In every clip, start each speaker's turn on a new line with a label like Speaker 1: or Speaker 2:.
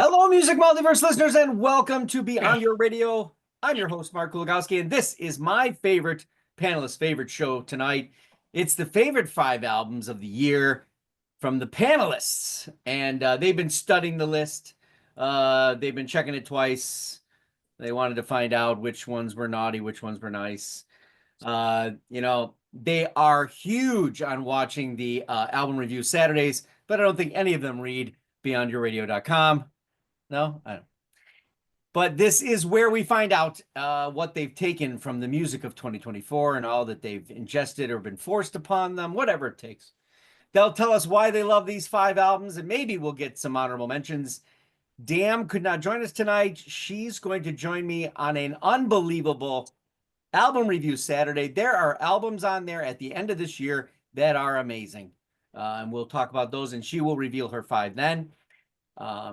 Speaker 1: Hello, Music Multiverse listeners, and welcome to Beyond Your Radio. I'm your host, Mark Kulagowski, and this is my favorite panelist favorite show tonight. It's the favorite 5 albums of the year from the panelists, and they've been studying the list. They've been checking it twice. They wanted to find out which ones were naughty, which ones were nice. They are huge on watching the album review Saturdays, but I don't think any of them read beyondyourradio.com. No, I don't. But this is where we find out what they've taken from the music of 2024 and all that they've ingested or been forced upon them, whatever it takes. They'll tell us why they love these 5 albums, and maybe we'll get some honorable mentions. Dam could not join us tonight. She's going to join me on an unbelievable album review Saturday. There are albums on there at the end of this year that are amazing. And we'll talk about those, and she will reveal her 5 then.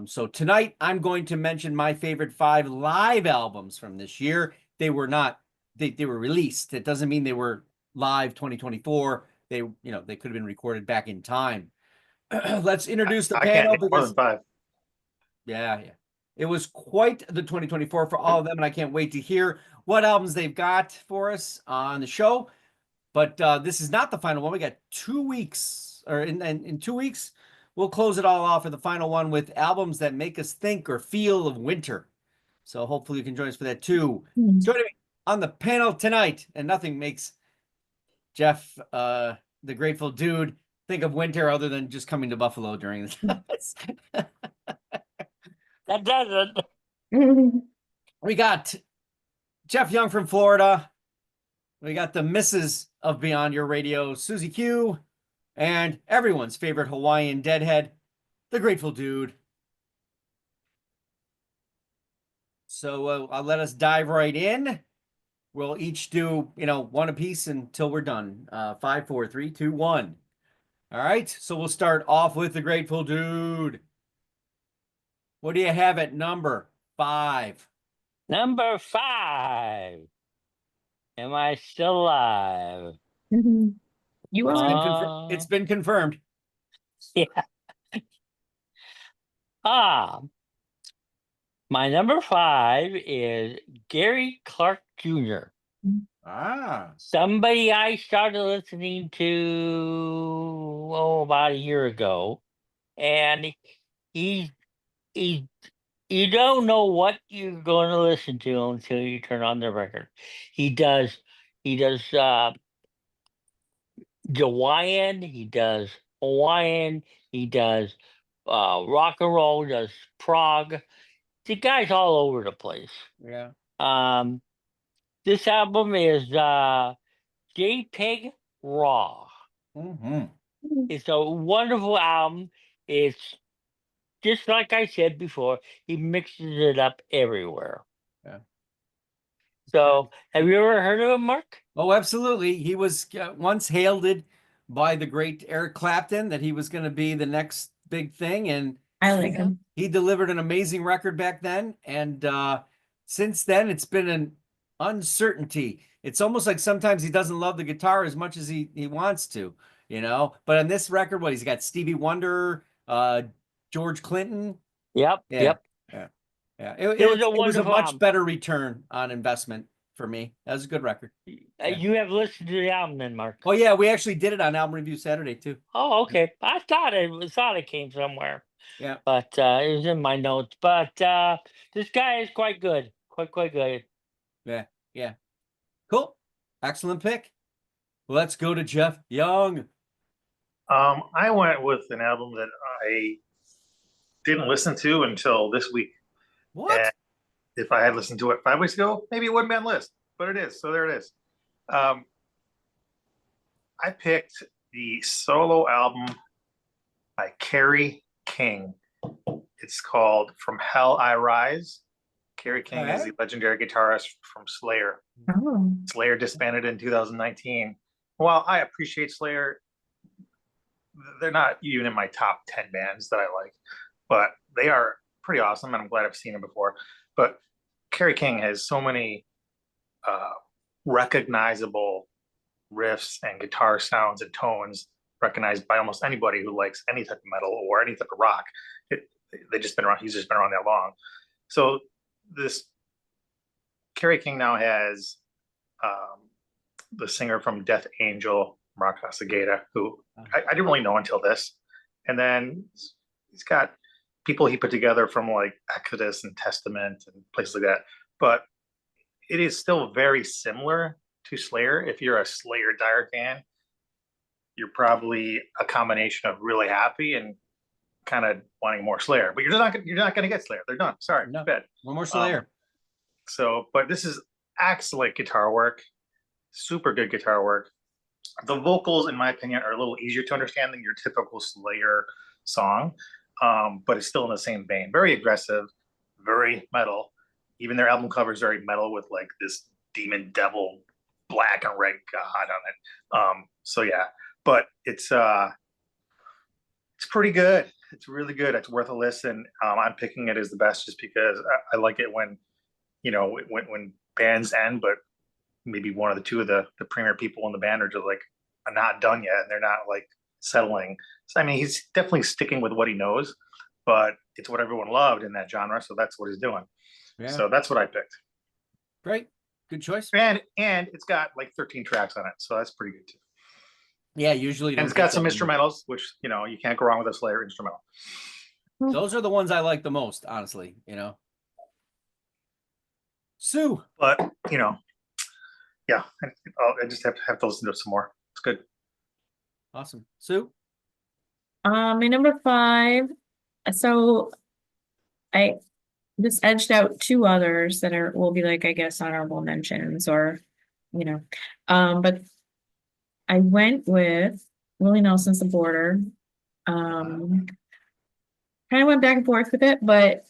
Speaker 1: So tonight I'm going to mention my favorite 5 live albums from this year. They were not, they were released. It doesn't mean they were live 2024. They could have been recorded back in time. Let's introduce the panel.
Speaker 2: Can't name more than 5.
Speaker 1: Yeah. It was quite the 2024 for all of them, and I can't wait to hear what albums they've got for us on the show. But this is not the final one. We got 2 weeks, or in 2 weeks, we'll close it all off for the final one with albums that make us think or feel of winter. So hopefully you can join us for that too. Joining me on the panel tonight, and nothing makes Jeff, the Grateful Dude, think of winter other than just coming to Buffalo during this.
Speaker 3: That doesn't.
Speaker 1: We got Jeff Young from Florida. We got the missus of Beyond Your Radio, Suzie Q, and everyone's favorite Hawaiian deadhead, the Grateful Dude. So I'll let us dive right in. We'll each do, one apiece until we're done. 5, 4, 3, 2, 1. All right. So we'll start off with the Grateful Dude. What do you have at number 5?
Speaker 3: Number 5. Am I still alive?
Speaker 4: You are.
Speaker 1: It's been confirmed.
Speaker 3: Yeah. My number 5 is Gary Clark Jr. Somebody I started listening to about a year ago, and he you don't know what you're going to listen to until you turn on the record. He does Hawaiian, he does Hawaiian, he does rock and roll, does prog. The guy's all over the place.
Speaker 1: Yeah.
Speaker 3: This album is JPEG Raw.
Speaker 1: Mm-hmm.
Speaker 3: It's a wonderful album. It's just like I said before, he mixes it up everywhere.
Speaker 1: Yeah.
Speaker 3: So, have you ever heard of him, Mark?
Speaker 1: Oh, absolutely. He was once hailed it by the great Eric Clapton that he was going to be the next big thing, and
Speaker 4: I like him.
Speaker 1: He delivered an amazing record back then, and since then it's been an uncertainty. It's almost like sometimes he doesn't love the guitar as much as he wants to, But on this record, he's got Stevie Wonder, George Clinton.
Speaker 3: Yep.
Speaker 1: Yeah. It was a much better return on investment for me. That was a good record.
Speaker 3: You have listened to the album then, Mark?
Speaker 1: Oh yeah, we actually did it on Album Review Saturday too.
Speaker 3: Oh, okay. I thought it came somewhere.
Speaker 1: Yeah.
Speaker 3: But it was in my notes. But this guy is quite good. Quite good.
Speaker 1: Yeah. Cool. Excellent pick. Let's go to Jeff Young.
Speaker 2: I went with an album that I didn't listen to until this week.
Speaker 1: What?
Speaker 2: And if I had listened to it 5 weeks ago, maybe it wouldn't be on the list, but it is. So there it is. I picked the solo album by Kerry King. It's called From Hell I Rise. Kerry King is the legendary guitarist from Slayer.
Speaker 4: Oh.
Speaker 2: Slayer disbanded in 2019. While I appreciate Slayer, they're not even in my top 10 bands that I like, but they are pretty awesome, and I'm glad I've seen them before. But Kerry King has so many recognizable riffs and guitar sounds and tones recognized by almost anybody who likes any type of metal or any type of rock. they just been around. He's just been around that long. So this Kerry King now has the singer from Death Angel, Mark Hasagata, who I didn't really know until this. And then he's got people he put together from like Exodus and Testament and places like that. But it is still very similar to Slayer. If you're a Slayer dire fan, you're probably a combination of really happy and kind of wanting more Slayer. But you're not gonna get Slayer. They're done. Sorry,
Speaker 1: No.
Speaker 2: bad.
Speaker 1: One more Slayer.
Speaker 2: But this is excellent guitar work, super good guitar work. The vocals, in my opinion, are a little easier to understand than your typical Slayer song, but it's still in the same vein. Very aggressive, very metal. Even their album cover is very metal with like this demon devil, black and red god on it. So yeah, but it's pretty good. It's really good. It's worth a listen. I'm picking it as the best just because I like it when, you know, when bands end, but maybe one of the two of the premier people in the band are just like not done yet and they're not like settling. So I mean, he's definitely sticking with what he knows, but it's what everyone loved in that genre, so that's what he's doing.
Speaker 1: Yeah.
Speaker 2: So that's what I picked.
Speaker 1: Great. Good choice.
Speaker 2: And it's got like 13 tracks on it, so that's pretty good too.
Speaker 1: Yeah, usually you
Speaker 2: And
Speaker 1: don't
Speaker 2: it's got
Speaker 1: get
Speaker 2: some
Speaker 1: them.
Speaker 2: instrumentals, which, you know, you can't go wrong with a Slayer instrumental.
Speaker 1: Those are the ones I like the most, honestly, you know. Sue.
Speaker 2: But, you know, yeah, I just have to listen to it some more. It's good.
Speaker 1: Awesome. Sue.
Speaker 4: My number 5. So I just edged out 2 others that will be like, I guess, honorable mentions or, you know, but I went with Willie Nelson's The Border. Kind of went back and forth with it, but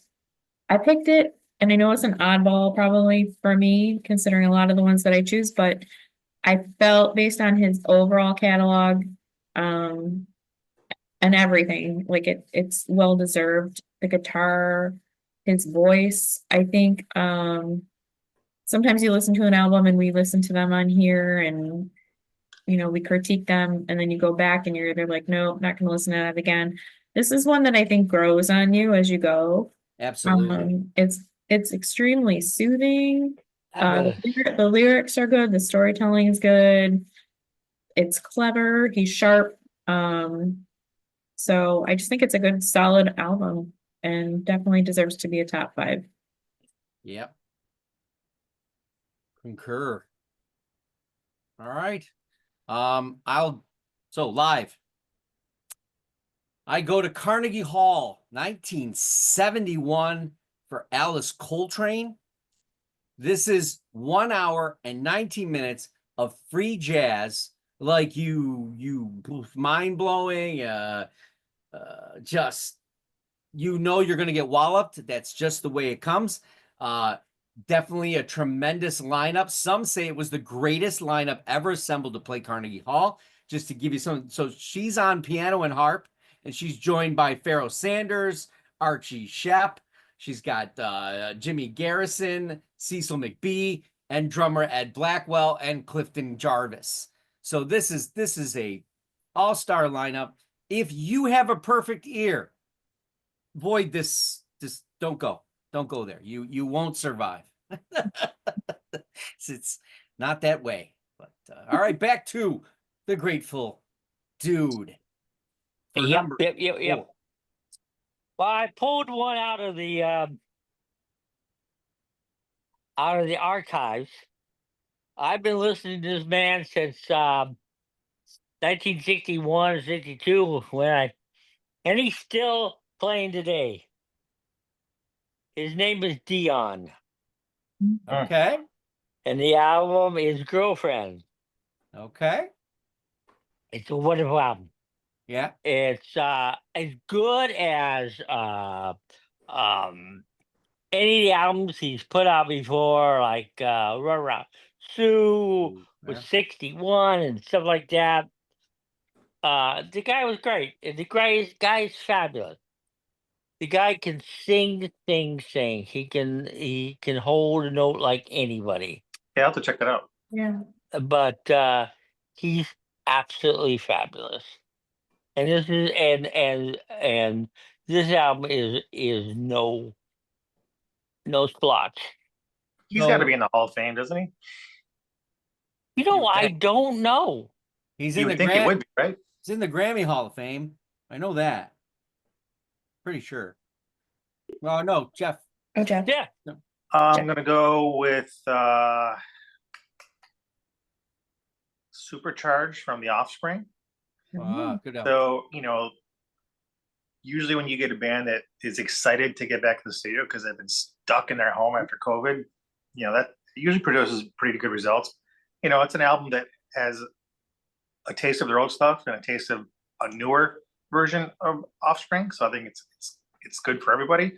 Speaker 4: I picked it, and I know it's an oddball probably for me, considering a lot of the ones that I choose, but I felt based on his overall catalog, and everything, like it's well deserved. The guitar, his voice, I think, sometimes you listen to an album and we listen to them on here and, you know, we critique them and then you go back and you're either like, nope, not gonna listen to that again. This is one that I think grows on you as you go.
Speaker 1: Absolutely.
Speaker 4: It's extremely soothing. The lyrics are good, the storytelling is good, it's clever, he's sharp. So I just think it's a good, solid album and definitely deserves to be a top 5.
Speaker 1: Yep. Concur. All right. Live. I go to Carnegie Hall, 1971 for Alice Coltrane. This is 1 hour and 19 minutes of free jazz, like you mind-blowing, just, you know, you're going to get walloped. That's just the way it comes. Definitely a tremendous lineup. Some say it was the greatest lineup ever assembled to play Carnegie Hall. Just to give you some, so she's on piano and harp, and she's joined by Pharoah Sanders, Archie Shepp. She's got Jimmy Garrison, Cecil McBee, and drummer Ed Blackwell and Clifton Jarvis. So this is a all-star lineup. If you have a perfect ear, avoid this. Just don't go there. You won't survive. It's not that way. But all right, back to the Grateful Dude.
Speaker 3: Yep. Well, I pulled one out of the archives. I've been listening to this man since 1961 or 62 and he's still playing today. His name is Dion.
Speaker 1: Okay.
Speaker 3: And the album is Girlfriend.
Speaker 1: Okay.
Speaker 3: It's a wonderful album.
Speaker 1: Yeah.
Speaker 3: It's as good as any of the albums he's put out before, like Run Around Sue was 61 and stuff like that. The guy was great. And the guy's fabulous. The guy can sing. He can hold a note like anybody.
Speaker 2: Yeah, I'll have to check that out.
Speaker 4: Yeah.
Speaker 3: But he's absolutely fabulous. And this is and this album is no splotch.
Speaker 2: He's got to
Speaker 1: So-
Speaker 2: be in the Hall of Fame, doesn't he?
Speaker 3: You know,
Speaker 1: would
Speaker 3: I
Speaker 1: think.
Speaker 3: don't know.
Speaker 1: He's
Speaker 2: You
Speaker 1: in the
Speaker 2: would think it would be, right?
Speaker 1: He's in the Grammy Hall of Fame. I know that. Pretty sure. Well, no, Jeff.
Speaker 4: Oh, Jeff.
Speaker 3: Yeah.
Speaker 2: I'm gonna go with Supercharged from The Offspring.
Speaker 1: Good album.
Speaker 2: So, usually when you get a band that is excited to get back to the studio because they've been stuck in their home after COVID, that usually produces pretty good results. It's an album that has a taste of their old stuff and a taste of a newer version of Offspring. So I think it's good for everybody.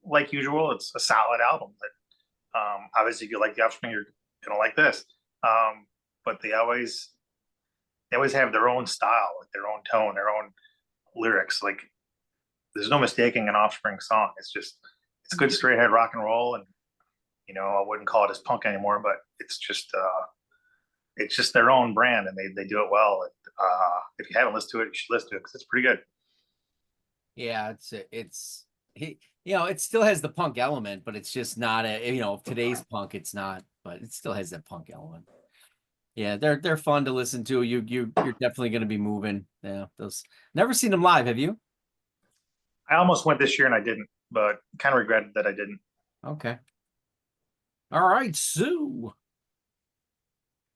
Speaker 2: Like usual, it's a solid album. But obviously, if you like the Offspring, you're gonna like this. But they always have their own style, like their own tone, their own lyrics. Like there's no mistaking an Offspring song. It's good straight ahead rock and roll, and I wouldn't call it as punk anymore, but it's just their own brand, and they do it well. And, if you haven't listened to it, you should listen to it because it's pretty good.
Speaker 1: Yeah, it still has the punk element, but it's just not today's punk. It's not, but it still has that punk element. Yeah, they're fun to listen to. You're definitely going to be moving. Yeah, those. Never seen them live, have you?
Speaker 2: I almost went this year and I didn't, but kind of regretted that I didn't.
Speaker 1: Okay. All right, Sue.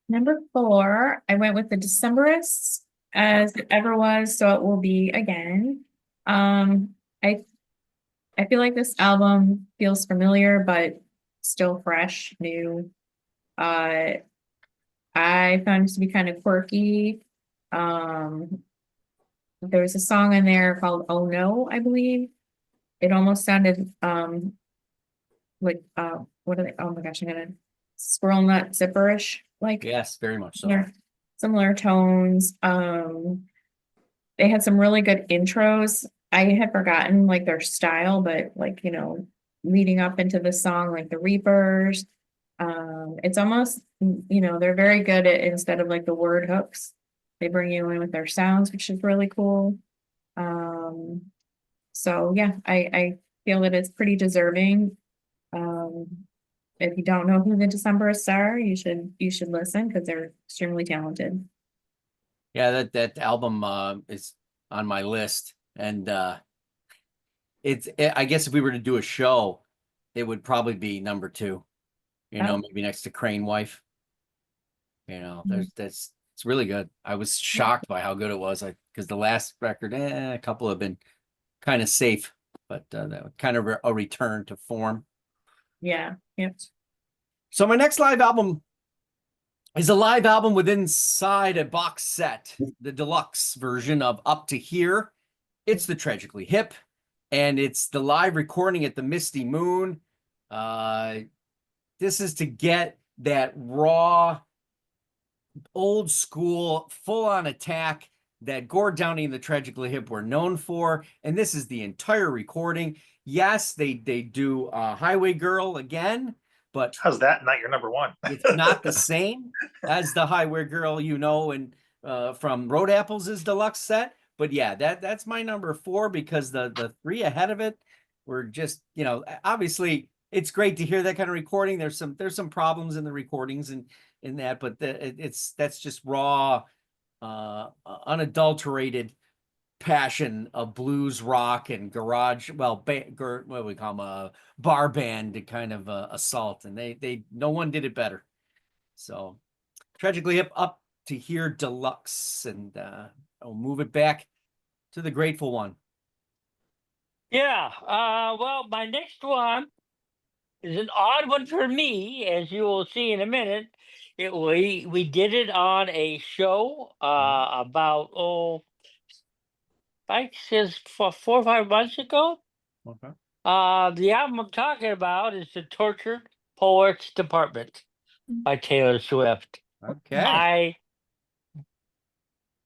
Speaker 4: Number 4, I went with the Decemberists as it ever was, so it will be again. I feel like this album feels familiar, but still fresh, new. I found it to be kind of quirky. There was a song in there called "Oh No," I believe. It almost sounded like what are they? Oh my gosh, I'm gonna squirrel nut zipperish, like
Speaker 1: Yes, very much so.
Speaker 4: similar tones. They had some really good intros. I had forgotten like their style, but like, leading up into the song, like the Reapers. It's almost, they're very good at, instead of like the word hooks, they bring you in with their sounds, which is really cool. So yeah, I feel that it's pretty deserving. If you don't know who the Decemberists are, you should listen because they're extremely talented.
Speaker 1: Yeah, that album is on my list, and I guess if we were to do a show, it would probably be number 2. Maybe next to Crane Wife. It's really good. I was shocked by how good it was. Because the last record, a couple have been kind of safe, but that was kind of a return to form.
Speaker 4: Yeah. Yep.
Speaker 1: So my next live album is a live album with inside a box set, the deluxe version of Up to Here. It's the Tragically Hip, and it's the live recording at the Misty Moon. This is to get that raw, old school, full-on attack that Gord Downie and the Tragically Hip were known for, and this is the entire recording. Yes, they do Highway Girl again, but
Speaker 2: how's that not your number 1?
Speaker 1: it's not the same as the Highway Girl, and from Road Apples' deluxe set. But yeah, that's my number 4 because the 3 ahead of it were just, obviously it's great to hear that kind of recording. There's some problems in the recordings and in that, but that's just raw, unadulterated passion of blues rock and garage, what do we call them, a bar band kind of assault, and they no one did it better. So Tragically Hip, Up to Here deluxe, and I'll move it back to the Grateful One.
Speaker 3: Yeah. Well, my next one is an odd one for me, as you will see in a minute. We did it on a show about I guess for 4 or 5 months ago.
Speaker 1: Okay.
Speaker 3: The album I'm talking about is The Tortured Poets Department by Taylor Swift.
Speaker 1: Okay.
Speaker 3: I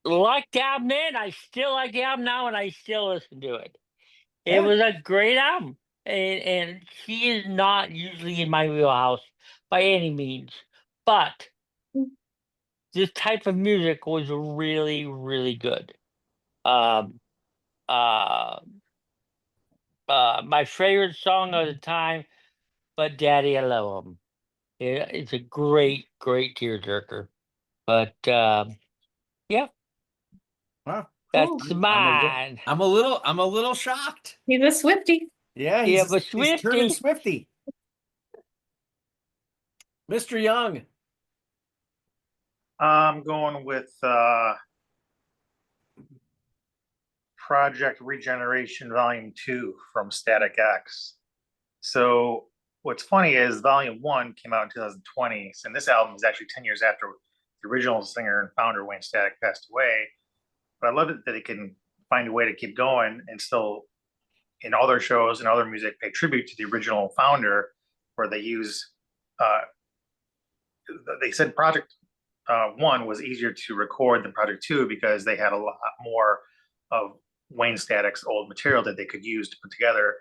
Speaker 3: like the album then. I still like the album now, and I still listen to it. It was a great album, and she is not usually in my wheelhouse by any means, but this type of music was really, really good. my favorite song of the time, but Daddy, I Love Him. It's a great tearjerker. But yeah,
Speaker 1: Wow.
Speaker 4: Cool.
Speaker 3: that's mine.
Speaker 1: I'm a little shocked.
Speaker 4: He's a Swiftie.
Speaker 1: Yeah,
Speaker 3: Yeah,
Speaker 1: he's
Speaker 3: but
Speaker 1: turning
Speaker 3: Swiftie,
Speaker 1: Swifty. Mr. Young.
Speaker 2: I'm going with Project Regeneration Volume 2 from Static X. So what's funny is Volume 1 came out in 2020, and this album is actually 10 years after the original singer and founder Wayne Static passed away. But I love it that they can find a way to keep going and still, in all their shows and other music, pay tribute to the original founder, where they use, they said Project 1 was easier to record than Project 2 because they had a lot more of Wayne Static's old material that they could use to put together,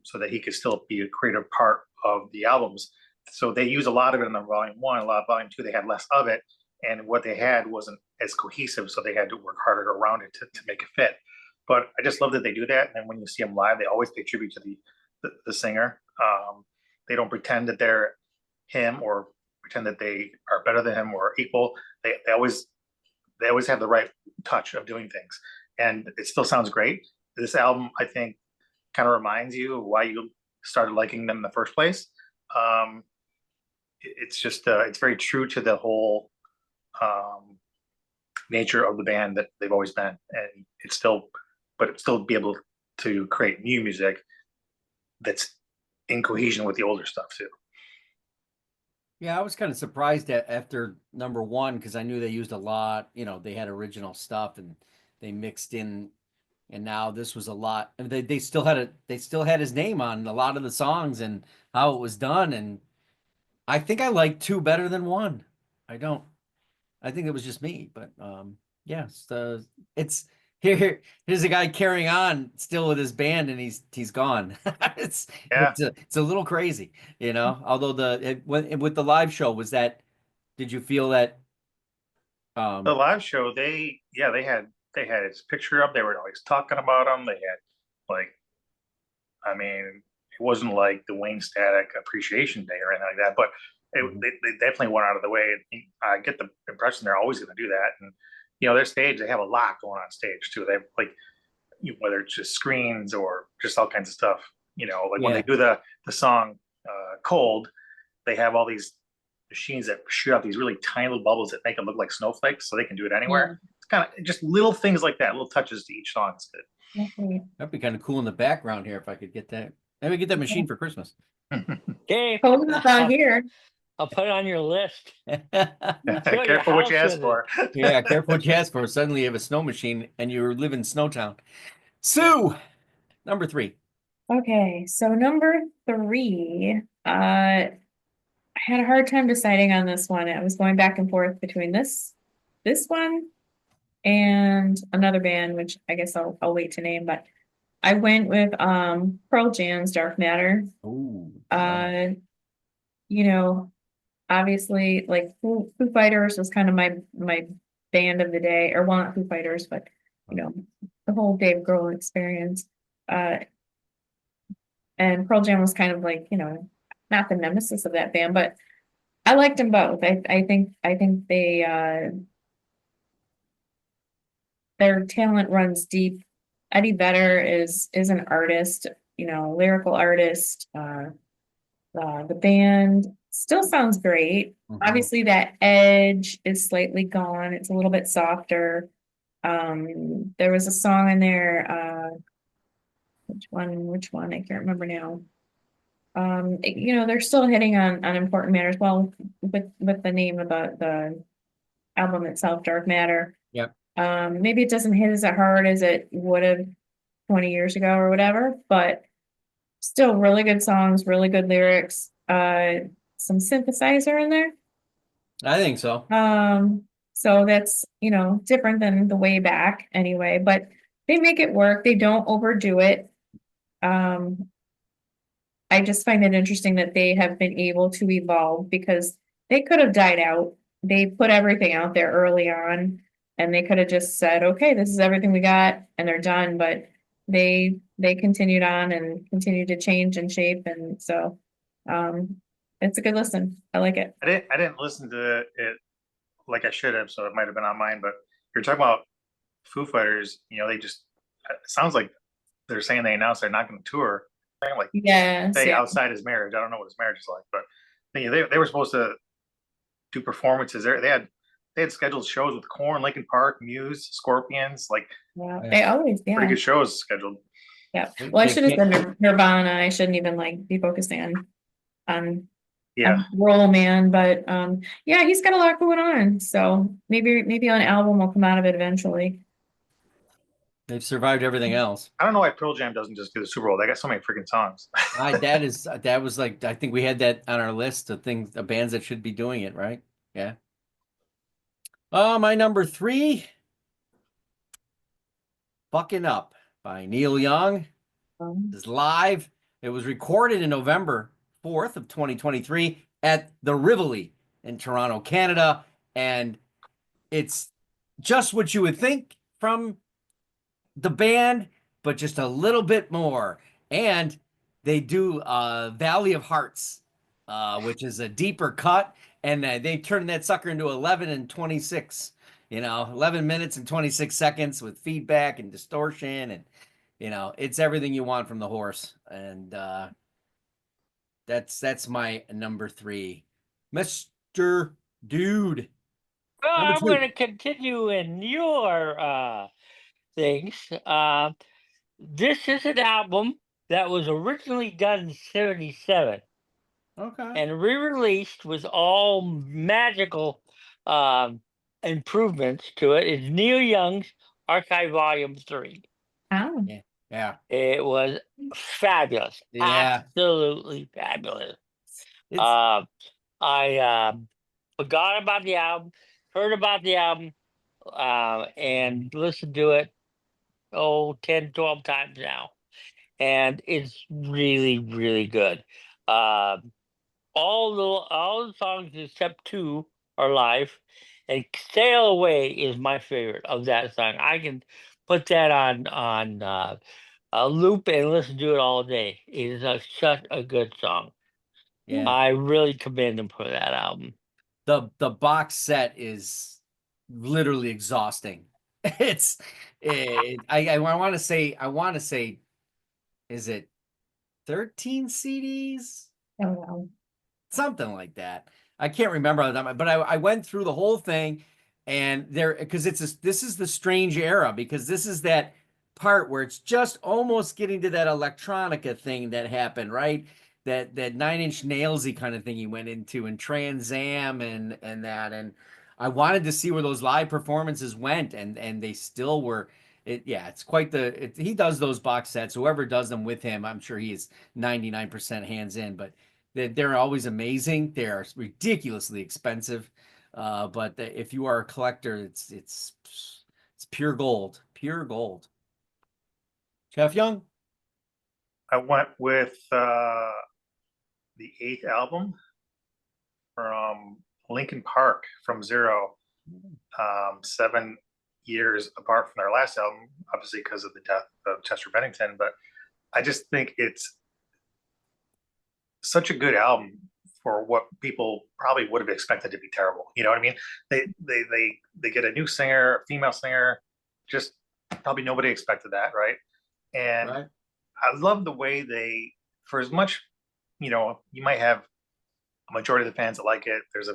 Speaker 2: so that he could still be a creative part of the albums. So they use a lot of it in the Volume 1, a lot of Volume 2, they had less of it. And what they had wasn't as cohesive, so they had to work harder around it to make it fit. But I just love that they do that. And when you see them live, they always pay tribute to the singer. They don't pretend that they're him or pretend that they are better than him or equal. They always have the right touch of doing things, and it still sounds great. This album, I think, kind of reminds you of why you started liking them in the first place. It's just it's very true to the whole nature of the band that they've always been, and it's still be able to create new music that's in cohesion with the older stuff too.
Speaker 1: Yeah, I was kind of surprised after number 1 because I knew they used a lot. They had original stuff and they mixed in, and now this was a lot. And they still had his name on a lot of the songs and how it was done. And I think I like 2 better than 1. I don't. I think it was just me, but yes, it's here's a guy carrying on still with his band, and he's gone. it's
Speaker 2: Yeah.
Speaker 1: it's a little crazy, Although with the live show, did you feel that?
Speaker 2: The live show, they had his picture up. They were always talking about him. They had, like, I mean, it wasn't like the Wayne Static Appreciation Day or anything like that, but they definitely went out of the way. I get the impression they're always going to do that. And their stage, they have a lot going on stage too. They have, like, whether it's just screens or just all kinds of stuff. Like when they do the song "Cold," they have all these machines that shoot out these really tiny little bubbles that make them look like snowflakes, so they can do it anywhere. It's kind of just little things like that, little touches to each song. It's good.
Speaker 1: That'd be kind of cool in the background here if I could get that. Maybe get that machine for Christmas.
Speaker 3: Dave,
Speaker 4: Cold out here.
Speaker 3: I'll put it on your list.
Speaker 2: Careful what you ask for.
Speaker 1: Yeah, careful what you ask for. Suddenly you have a snow machine and you live in Snowtown. Sue, number 3.
Speaker 4: Okay, so number 3, I had a hard time deciding on this one. I was going back and forth between this one and another band, which I guess I'll wait to name, but I went with Pearl Jam's Dark Matter.
Speaker 1: Ooh.
Speaker 4: Obviously, like Foo Fighters was kind of my band of the day, or well, not Foo Fighters, but the whole Dave Grohl experience. And Pearl Jam was kind of like, not the nemesis of that band, but I liked them both. I think they their talent runs deep. Eddie Vedder is an artist, lyrical artist. The band still sounds great. Obviously, that edge is slightly gone. It's a little bit softer. There was a song in there. Which one? I can't remember now. They're still hitting on important matters. Well, with the name of the album itself, Dark Matter.
Speaker 1: Yep.
Speaker 4: Maybe it doesn't hit as hard as it would have 20 years ago or whatever, but still really good songs, really good lyrics. Some synthesizer in there.
Speaker 1: I think so.
Speaker 4: So that's, different than the way back anyway, but they make it work. They don't overdo it. I just find it interesting that they have been able to evolve because they could have died out. They put everything out there early on, And they could have just said, okay, this is everything we got and they're done, but they continued on and continued to change and shape. And so it's a good listen. I like it.
Speaker 2: I didn't listen to it like I should have, so it might have been on mine. But you're talking about Foo Fighters, they just it sounds like they're saying they announced they're not going to tour. Like
Speaker 4: Yes,
Speaker 2: stay
Speaker 4: yeah.
Speaker 2: outside his marriage. I don't know what his marriage is like, but they were supposed to do performances there. They had scheduled shows with Korn, Linkin Park, Muse, Scorpions, like
Speaker 4: Yeah,
Speaker 1: Yeah.
Speaker 4: they always,
Speaker 2: pretty
Speaker 4: yeah.
Speaker 2: good shows scheduled.
Speaker 4: Yeah.
Speaker 1: They-
Speaker 4: Well, I
Speaker 1: they
Speaker 4: should have
Speaker 1: can't-
Speaker 4: said Nirvana. I shouldn't even like be focusing on
Speaker 2: Yeah,
Speaker 4: Roll Man, but yeah, he's got a lot going on. So maybe an album will come out of it eventually.
Speaker 1: They've survived everything else.
Speaker 2: I don't know why Pearl Jam doesn't just do the Super Bowl. They got so many freaking songs.
Speaker 1: That was like, I think we had that on our list of things, the bands that should be doing it, right? Yeah. My number 3, Bucking Up by Neil Young. Is live. It was recorded in November 4th of 2023 at the Rivoli in Toronto, Canada. And it's just what you would think from the band, but just a little bit more. And they do Valley of Hearts, which is a deeper cut. And they turned that sucker into 11 and 26, 11 minutes and 26 seconds with feedback and distortion. And, it's everything you want from the horse. And that's my number 3. Mr. Dude.
Speaker 3: Well,
Speaker 1: Number
Speaker 3: I'm
Speaker 1: 2.
Speaker 3: going to continue in your things. This is an album that was originally done in '77
Speaker 1: Okay.
Speaker 3: and re-released with all magical improvements to it. It's Neil Young's Archive Volume 3.
Speaker 4: Oh,
Speaker 1: Yeah.
Speaker 3: It was fabulous.
Speaker 1: Yeah.
Speaker 3: Absolutely fabulous.
Speaker 1: It's
Speaker 3: I forgot about the album, heard about the album, and listened to it 10, 12 times now. And it's really, really good. All the songs except 2 are live, and "Sail Away" is my favorite of that song. I can put that on a loop and listen to it all day. It is such a good song.
Speaker 1: yeah.
Speaker 3: I really commend them for that album.
Speaker 1: The box set is literally exhausting. I want to say, is it 13 CDs?
Speaker 4: oh wow.
Speaker 1: Something like that. I can't remember, but I went through the whole thing, and because this is the strange era, because this is that part where it's just almost getting to that electronica thing that happened, right? That 9 Inch Nailsy kind of thing he went into, and Trans Am and that, and I wanted to see where those live performances went, and they still were. It's quite he does those box sets. Whoever does them with him, I'm sure he is 99% hands in, but they're always amazing. They are ridiculously expensive, but if you are a collector, it's pure gold, pure gold. Jeff Young.
Speaker 2: I went with the 8th album from Linkin Park, From Zero. 7 years apart from their last album, obviously because of the death of Chester Bennington. But I just think it's such a good album for what people probably would have expected to be terrible. You know what I mean? They get a new singer, a female singer, just probably nobody expected that, right? And
Speaker 1: Right.
Speaker 2: I love the way for as much, you might have a majority of the fans that like it. There's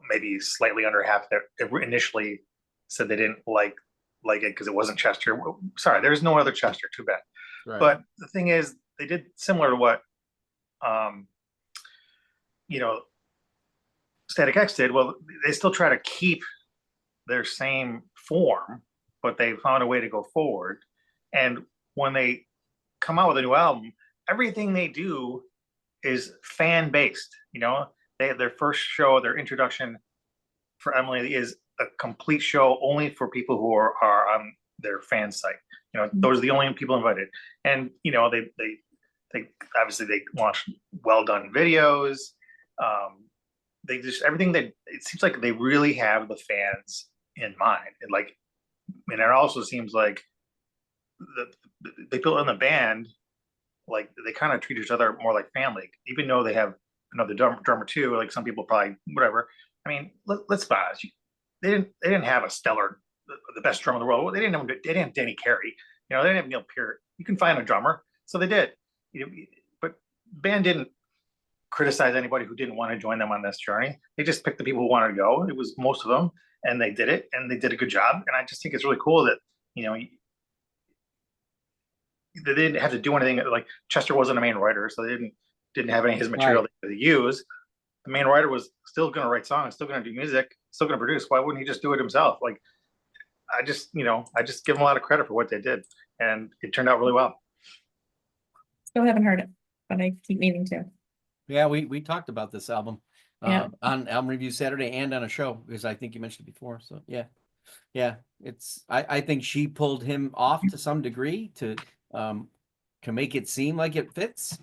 Speaker 2: maybe slightly under half that initially said they didn't like it because it wasn't Chester. Sorry, there's no other Chester. Too bad.
Speaker 1: Right.
Speaker 2: But the thing is, they did similar to what Static X did. Well, they still try to keep their same form, but they found a way to go forward. And when they come out with a new album, everything they do is fan based. They have their first show, their introduction for Emily is a complete show only for people who are on their fan site. Those are the only people invited. And they obviously they launch well done videos. They just everything that it seems like they really have the fans in mind. And like, and it also seems like the people in the band, like they kind of treat each other more like family, even though they have another drummer too. Like some people probably whatever. I mean, let's be honest. They didn't have a stellar, the best drummer in the world. They didn't have Danny Carey. You know, they didn't have Neil Peart. You can find a drummer, so they did. You know, but band didn't criticize anybody who didn't want to join them on this journey. They just picked the people who wanted to go. It was most of them, and they did it, and they did a good job. And I just think it's really cool that you know they didn't have to do anything. Like Chester wasn't a main writer, so they didn't have any of his material to use. The main writer was still going to write songs, still going to do music, still going to produce. Why wouldn't he just do it himself? Like I just give them a lot of credit for what they did, and it turned out really well.
Speaker 4: Still haven't heard it, but I keep meaning to.
Speaker 1: Yeah, we talked about this album
Speaker 4: Yeah.
Speaker 1: on Album Review Saturday and on a show, because I think you mentioned it before. So yeah, it's I think she pulled him off to some degree to make it seem like it fits,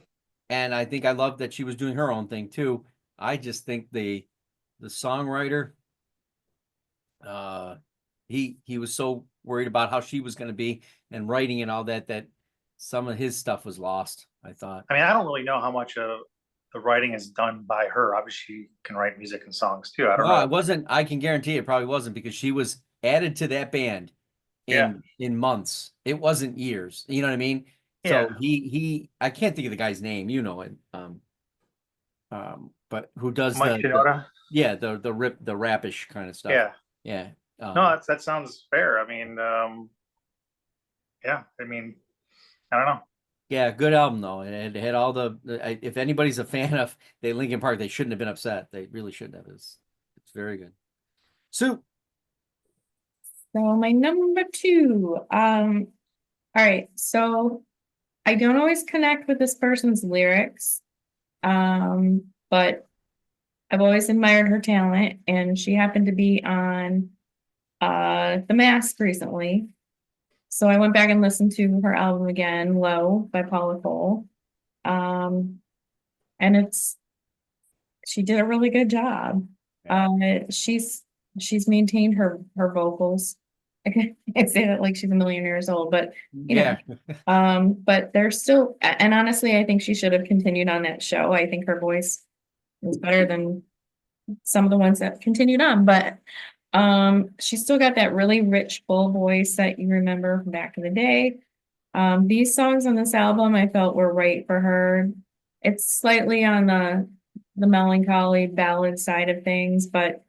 Speaker 1: and I think I love that she was doing her own thing too. I just think the songwriter, he was so worried about how she was going to be and writing and all that some of his stuff was lost, I thought.
Speaker 2: I mean, I don't really know how much of the writing is done by her. Obviously, she can write music and songs too. I don't know.
Speaker 1: It wasn't. I can guarantee it probably wasn't, because she was added to that band in months. It wasn't years. You know what I mean?
Speaker 2: Yeah.
Speaker 1: So he I can't think of the guy's name. You know it. But who does
Speaker 2: Mike Shinoda?
Speaker 1: the rapish kind of stuff. Yeah.
Speaker 2: No, that sounds fair. I mean, yeah. I mean, I don't know.
Speaker 1: Yeah, good album though. It had all if anybody's a fan of Linkin Park, they shouldn't have been upset. They really shouldn't have. It's very good. Sue.
Speaker 4: So my number 2, all right, so I don't always connect with this person's lyrics, but I've always admired her talent, and she happened to be on The Mask recently. So I went back and listened to her album again, Low by Paula Cole. And she did a really good job. She's maintained her vocals. I can't say that like she's a million years old, but you know, but they're still, and honestly, I think she should have continued on that show. I think her voice is better than some of the ones that continued on, but she's still got that really rich, full voice that you remember from back in the day. These songs on this album I felt were right for her. It's slightly on the melancholy ballad side of things, but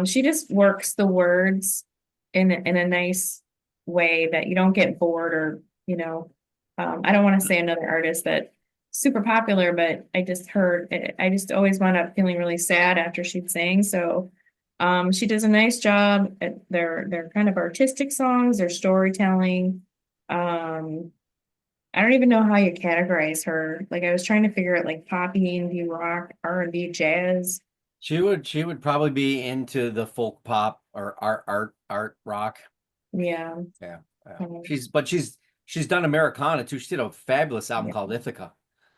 Speaker 4: she just works the words in a nice way that you don't get bored, or I don't want to say another artist that super popular, but I just always wound up feeling really sad after she'd sing. So she does a nice job at their kind of artistic songs, their storytelling. I don't even know how you categorize her. Like I was trying to figure out like poppy, indie rock, R&B, jazz.
Speaker 1: She would probably be into the folk pop or art rock.
Speaker 4: Yeah.
Speaker 1: She's done Americana too. She did a fabulous album called Ithaca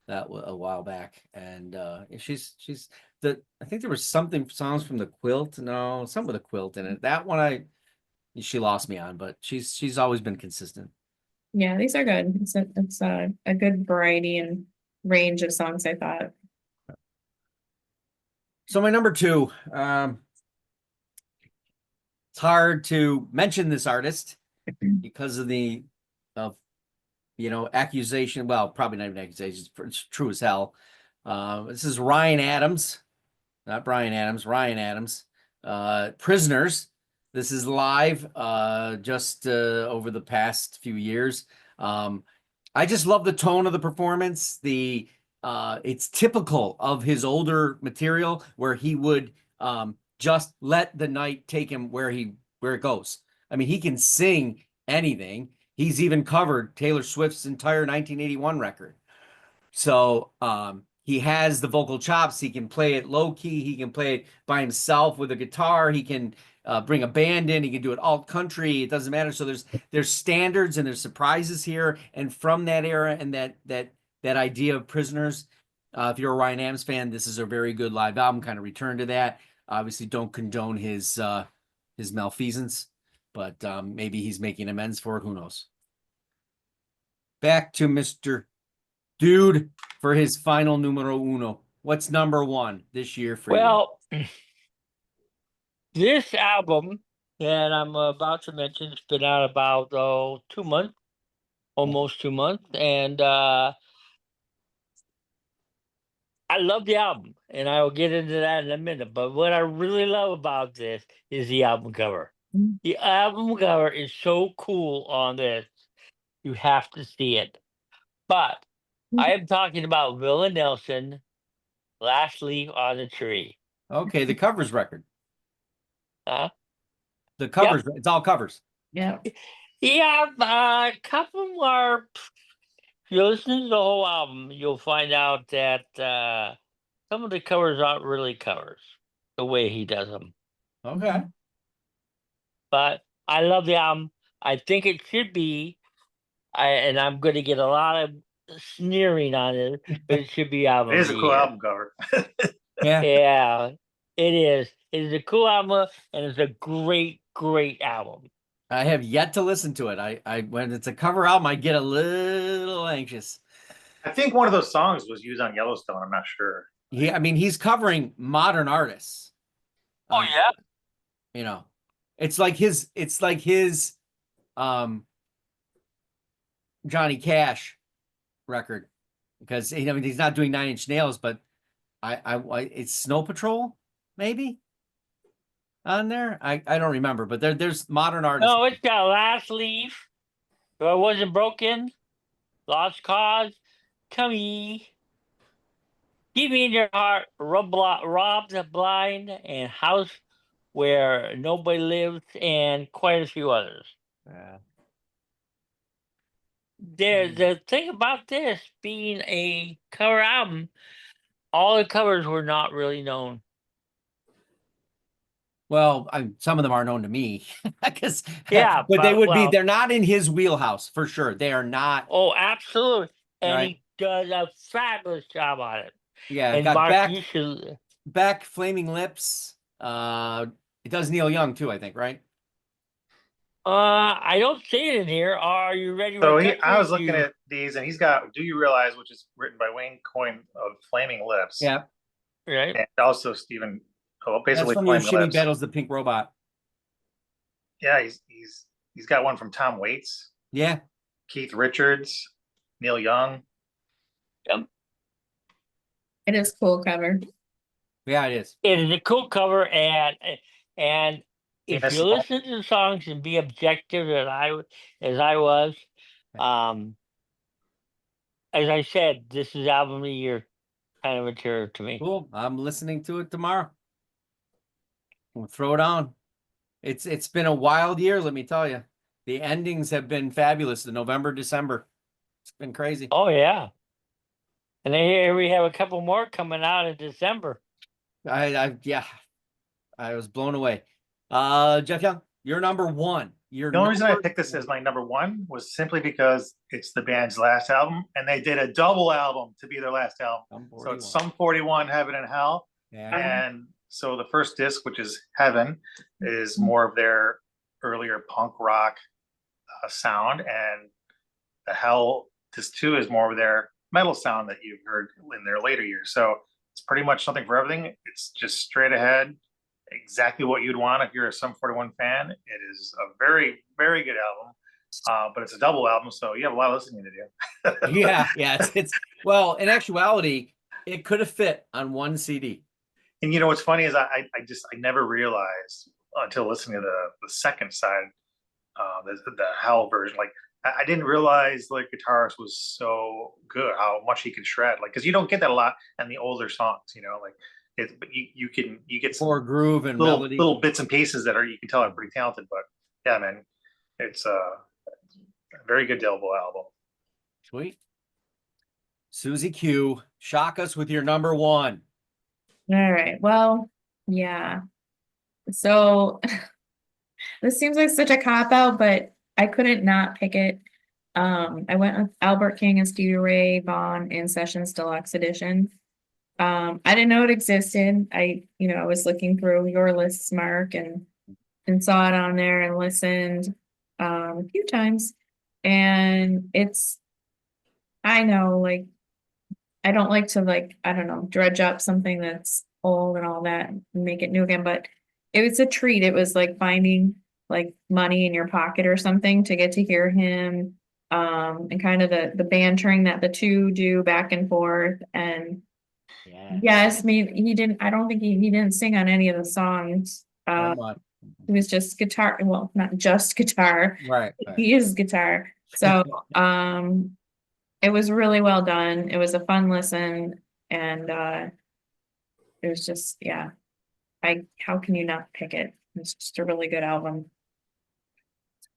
Speaker 1: that a while back, and she's I think there was songs from the Quilt. No, some with a quilt in it. That one she lost me on, but she's always been consistent.
Speaker 4: Yeah, these are good. It's a good variety and range of songs, I thought.
Speaker 1: So my number 2, it's hard to mention this artist because of accusation. Well, probably not even accusations. It's true as hell. This is Ryan Adams, not Bryan Adams. Ryan Adams. Prisoners. This is live, just over the past few years. I just love the tone of the performance. It's typical of his older material where he would just let the night take him where it goes. I mean, he can sing anything. He's even covered Taylor Swift's entire 1981 record. So he has the vocal chops. He can play it low key. He can play it by himself with a guitar. He can bring a band in. He can do it alt country. It doesn't matter. So there's standards and there's surprises here. And from that era and that idea of Prisoners, if you're a Ryan Adams fan, this is a very good live album. Kind of return to that. Obviously, don't condone his his malfeasance, but maybe he's making amends for it. Who knows? Back to Mr. Dude for his final numero uno. What's number one this year for you?
Speaker 3: Well, this album that I'm about to mention has been out about 2 months, almost 2 months, and I love the album, and I will get into that in a minute. But what I really love about this is the album cover.
Speaker 4: Mm.
Speaker 3: The album cover is so cool on this. You have to see it. But I am talking about Willa Nelson, Last Leaf on the Tree.
Speaker 1: Okay, the covers record.
Speaker 3: Huh?
Speaker 1: The covers, it's all covers.
Speaker 4: Yeah.
Speaker 3: Yeah, a couple more. If you listen to the whole album, you'll find out that some of the covers aren't really covers the way he does them.
Speaker 1: Okay.
Speaker 3: But I love the album. I think it should be. And I'm going to get a lot of sneering on it, but it should be album.
Speaker 2: It
Speaker 3: of
Speaker 2: is a
Speaker 3: the
Speaker 2: cool
Speaker 3: year.
Speaker 2: album cover.
Speaker 1: Yeah.
Speaker 3: Yeah, it is. It is a cool album, and it's a great, great album.
Speaker 1: I have yet to listen to it. I when it's a cover album, I get a little anxious.
Speaker 2: I think one of those songs was used on Yellowstone. I'm not sure.
Speaker 1: I mean, he's covering modern artists.
Speaker 3: Oh yeah.
Speaker 1: You know, it's like his Johnny Cash record, because I mean he's not doing Nine Inch Nails, but it's Snow Patrol maybe on there. I don't remember, but there's modern artists.
Speaker 3: No, it's got Last Leaf. If I Wasn't Broken, Lost Cause, Come Ye, Give Me in Your Heart, Robbed the Blind, and House Where Nobody Lives, and quite a few others.
Speaker 1: Yeah.
Speaker 3: The thing about this being a cover album, all the covers were not really known.
Speaker 1: Well, some of them are known to me, because
Speaker 3: Yeah,
Speaker 1: but they would be.
Speaker 3: well,
Speaker 1: They're not in his wheelhouse for sure. They are not.
Speaker 3: oh, absolutely. And
Speaker 1: Right.
Speaker 3: he does a fabulous job on it.
Speaker 1: Yeah,
Speaker 3: And
Speaker 1: got
Speaker 3: Mark, you should.
Speaker 1: back Flaming Lips. It does Neil Young too, I think, right?
Speaker 3: I don't see it in here. Are you ready?
Speaker 2: So
Speaker 3: with
Speaker 2: I was
Speaker 3: Texas?
Speaker 2: looking at these, and he's got "Do You Realize," which is written by Wayne Coyne of Flaming Lips.
Speaker 1: Yeah,
Speaker 3: Right.
Speaker 2: And also Stephen. Oh,
Speaker 1: that's
Speaker 2: basically
Speaker 1: from
Speaker 2: Flaming
Speaker 1: Yoshimi
Speaker 2: Lips.
Speaker 1: Battles the Pink Robot.
Speaker 2: Yeah, he's got one from Tom Waits,
Speaker 1: Yeah,
Speaker 2: Keith Richards, Neil Young.
Speaker 4: It is cool cover.
Speaker 1: yeah, it is.
Speaker 3: It is a cool cover, and if
Speaker 2: Yes.
Speaker 3: you listen to the songs and be objective as I was, as I said, this is album of the year kind of material to me.
Speaker 1: Cool. I'm listening to it tomorrow. We'll throw it on. It's been a wild year, let me tell you. The endings have been fabulous. The November, December. It's been crazy.
Speaker 3: Oh yeah, and then here we have a couple more coming out in December.
Speaker 1: Yeah, I was blown away. Jeff Young, you're number one.
Speaker 2: The only reason I picked this as my number one was simply because it's the band's last album, and they did a double album to be their last album. So it's Sum 41, Heaven and Hell.
Speaker 1: Yeah.
Speaker 2: And so the first disc, which is Heaven, is more of their earlier punk rock sound, and the Hell disc 2 is more of their metal sound that you've heard in their later years. So it's pretty much something for everything. It's just straight ahead, exactly what you'd want if you're a Sum 41 fan. It is a very, very good album, but it's a double album, so you have a lot of listening to do.
Speaker 1: Yeah. It's well, in actuality, it could have fit on one CD.
Speaker 2: And you know what's funny is I never realized until listening to the second side, the Hell version. Like I didn't realize like guitarist was so good, how much he can shred. Like because you don't get that a lot in the older songs, you know. Like but you get some
Speaker 1: More groove and
Speaker 2: little
Speaker 1: melody.
Speaker 2: little bits and pieces that you can tell are pretty talented. But yeah, man, it's a very good double album.
Speaker 1: Sweet. Suzie Q, shock us with your number one.
Speaker 4: All right. Well, yeah. So this seems like such a cop out, but I couldn't not pick it. I went with Albert King and Stevie Ray Vaughan in Sessions Deluxe Edition. I didn't know it existed. I was looking through your lists, Mark, and and saw it on there and listened a few times. And I know, like, I don't like to, like, I don't know, dredge up something that's old and all that and make it new again, but it was a treat. It was like finding like money in your pocket or something to get to hear him. And kind of the bantering that the two do back and forth. And
Speaker 1: Yeah.
Speaker 4: yes, I mean, I don't think he didn't sing on any of the songs.
Speaker 1: So much.
Speaker 4: It was just guitar, well, not just guitar.
Speaker 1: Right.
Speaker 4: He is guitar. So, it was really well done. It was a fun listen, and it was just, yeah. How can you not pick it? It's just a really good album.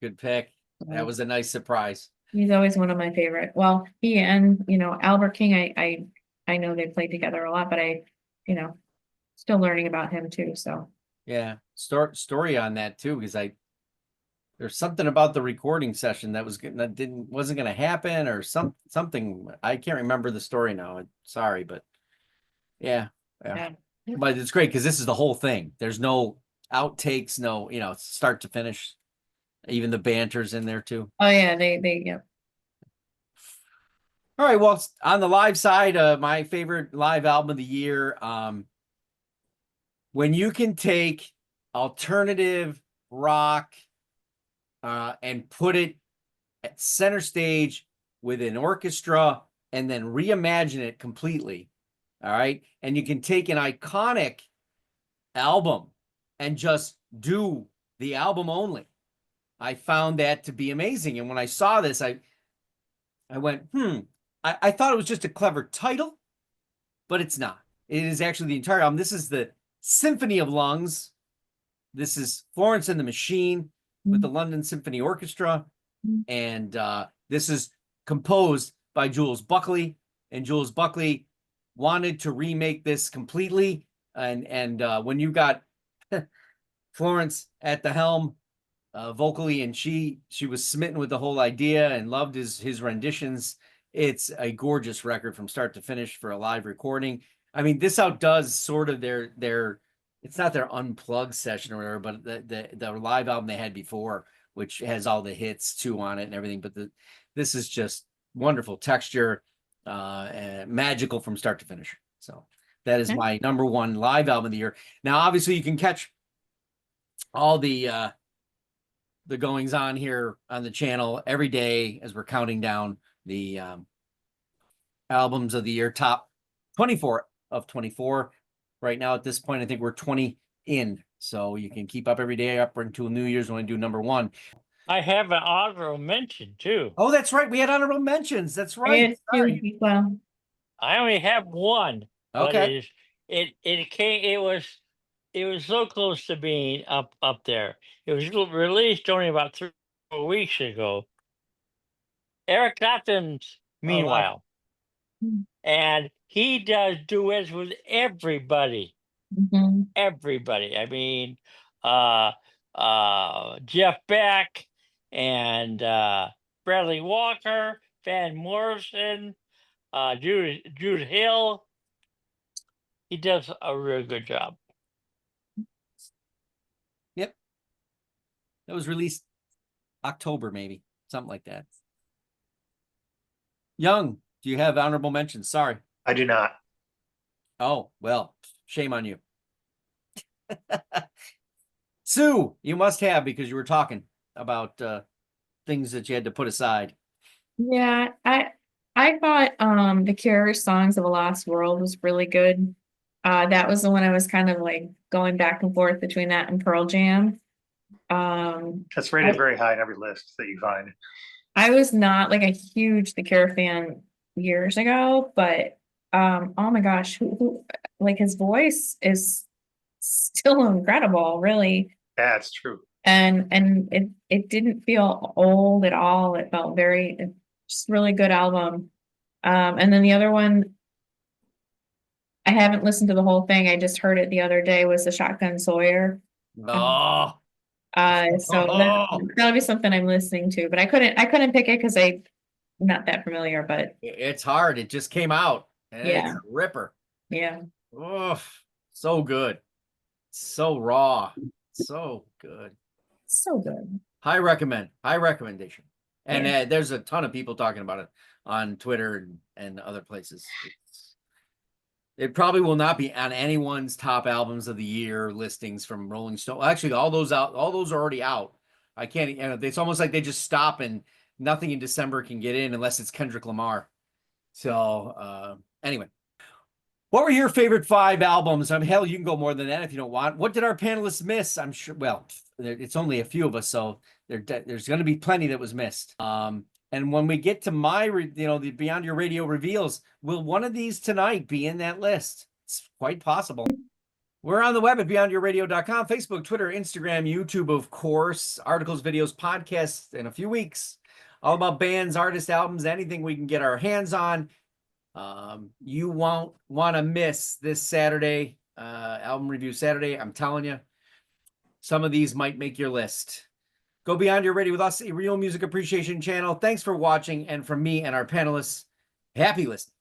Speaker 1: Good pick. That was a nice surprise.
Speaker 4: He's always one of my favorite. Well, he and, Albert King, I know they played together a lot, but still learning about him too, so.
Speaker 1: Yeah. Story on that too, because there's something about the recording session that wasn't gonna happen, or something. I can't remember the story now. Sorry, but yeah.
Speaker 4: Yeah.
Speaker 1: But it's great because this is the whole thing. There's no outtakes, no, start to finish. Even the banter's in there too.
Speaker 4: Oh yeah, yeah.
Speaker 1: All right, well, on the live side, my favorite live album of the year, when you can take alternative rock and put it at center stage with an orchestra and then reimagine it completely, all right? And you can take an iconic album and just do the album only. I found that to be amazing. And when I saw this, I went, I thought it was just a clever title, but it's not. It is actually the entire album. This is the Symphony of Lungs. This is Florence and the Machine with the London Symphony Orchestra. And this is composed by Jules Buckley. And Jules Buckley wanted to remake this completely. And when you got Florence at the helm vocally, and she was smitten with the whole idea and loved his renditions. It's a gorgeous record from start to finish for a live recording. I mean, this outdoes sort of their it's not their unplugged session or whatever, but the live album they had before, which has all the hits too on it and everything. But this is just wonderful texture, and magical from start to finish. So that is my number one live album of the year. Now, obviously, you can catch all the goings on here on the channel every day as we're counting down the albums of the year, top 24 of 24. Right now, at this point, I think we're 20 in. So you can keep up every day up until New Year's when we do number one.
Speaker 3: I have an honorable mention too.
Speaker 1: Oh, that's right. We had honorable mentions. That's right. Sorry.
Speaker 4: Well,
Speaker 3: I only have one.
Speaker 1: Okay.
Speaker 3: But it was so close to being up there. It was released only about 3 weeks ago. Eric Clapton's Meanwhile. And he does duets with everybody. Everybody. I mean, Jeff Beck and Bradley Walker, Van Morrison, Jude Hill. He does a really good job.
Speaker 1: Yep. That was released October, maybe something like that. Young, do you have honorable mentions? Sorry.
Speaker 2: I do not.
Speaker 1: Oh, well, shame on you. Sue, you must have, because you were talking about things that you had to put aside.
Speaker 4: yeah, I thought The Cure's Songs of a Lost World was really good. That was the one I was kind of like going back and forth between that and Pearl Jam.
Speaker 2: That's rated very high in every list that you find.
Speaker 4: I was not like a huge The Cure fan years ago, but oh my gosh, who like his voice is still incredible, really.
Speaker 2: Yeah, it's true.
Speaker 4: And it didn't feel old at all. It felt just really good album. And then the other one, I haven't listened to the whole thing. I just heard it the other day, was the Shotgun Sawyer.
Speaker 1: Oh,
Speaker 4: So that'll be something I'm listening to, but I couldn't pick it because I'm not that familiar, but
Speaker 1: it's hard. It just came out. And
Speaker 4: Yeah.
Speaker 1: It's a ripper.
Speaker 4: yeah.
Speaker 1: Oh, so good. So raw. So good.
Speaker 4: So good.
Speaker 1: High recommendation. And
Speaker 4: Yeah.
Speaker 1: there's a ton of people talking about it on Twitter and other places. It probably will not be on anyone's top albums of the year listings from Rolling Stone. Actually, all those are already out. I can't, it's almost like they just stop and nothing in December can get in unless it's Kendrick Lamar. So, anyway, what were your favorite 5 albums? Hell, you can go more than that if you don't want. What did our panelists miss? I'm sure, well, it's only a few of us, so there's going to be plenty that was missed. And when we get to my, the Beyond Your Radio reveals, will one of these tonight be in that list? It's quite possible. We're on the web at beyondyourradio.com, Facebook, Twitter, Instagram, YouTube, of course, articles, videos, podcasts in a few weeks. All about bands, artists, albums, anything we can get our hands on. You won't want to miss this Saturday, album review Saturday. I'm telling you, some of these might make your list. Go Beyond Your Radio with us, a real music appreciation channel. Thanks for watching. And from me and our panelists, happy listening.